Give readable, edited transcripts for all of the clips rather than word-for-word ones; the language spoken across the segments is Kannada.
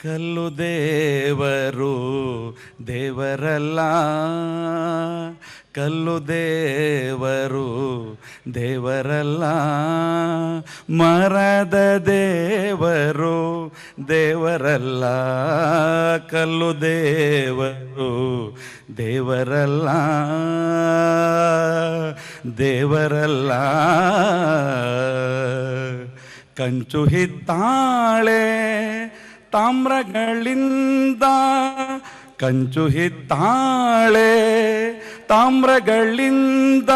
ಕಲ್ಲು ದೇವರು ದೇವರಲ್ಲ, ಕಲ್ಲು ದೇವರು ದೇವರಲ್ಲ, ಮರದ ದೇವರು ದೇವರಲ್ಲ, ಕಲ್ಲು ದೇವರು ದೇವರಲ್ಲ, ದೇವರಲ್ಲ. ಕಂಚು ಹಿತ್ತಾಳೆ ತಾಮ್ರಗಳಿಂದ, ಕಂಚು ಹಿತ್ತಾಳೆ ತಾಮ್ರಗಳಿಂದ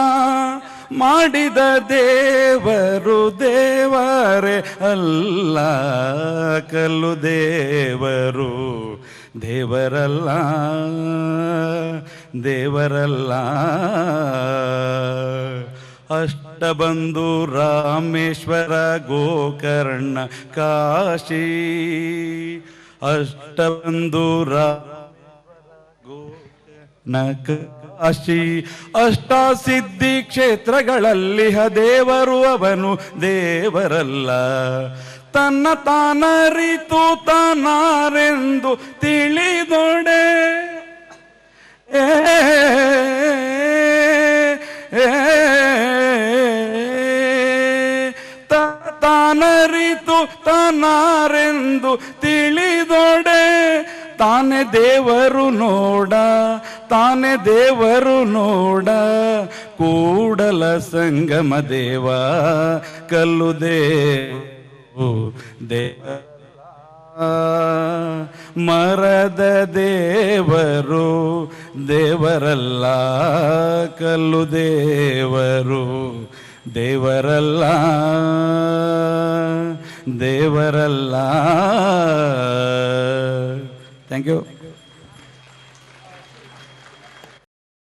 ಮಾಡಿದ ದೇವರು ದೇವರೇ ಅಲ್ಲ, ಕಲ್ಲು ದೇವರು ದೇವರಲ್ಲ, ದೇವರಲ್ಲ. ಅಷ್ಟಬಂಧು ರಾಮೇಶ್ವರ ಗೋಕರ್ಣ ಕಾಶಿ, ಅಷ್ಟಬಂಧು ಗೋಕರ್ಣ ಕಾಶಿ, ಅಷ್ಟಸಿದ್ಧಿ ಕ್ಷೇತ್ರಗಳಲ್ಲಿ ದೇವರು ಅವನು ದೇವರಲ್ಲ. ತನ್ನ ತಾನರಿತು ತಾನಾರೆಂದು ತಿಳಿದೊಡೆ ತಾನರಿತು ತಾನಾರೆಂದು ತಿಳಿದೊಡೆ ತಾನೇ ದೇವರು ನೋಡ, ತಾನೇ ದೇವರು ನೋಡ, ಕೂಡಲ ಸಂಗಮ ದೇವ ಕಲ್ಲು ದೇವ ದೇವ, ಮರದ ದೇವರು ದೇವರಲ್ಲ, ಕಲ್ಲು ದೇವರು ದೇವರಲ್ಲ, ದೇವರಲ್ಲ. Thank you.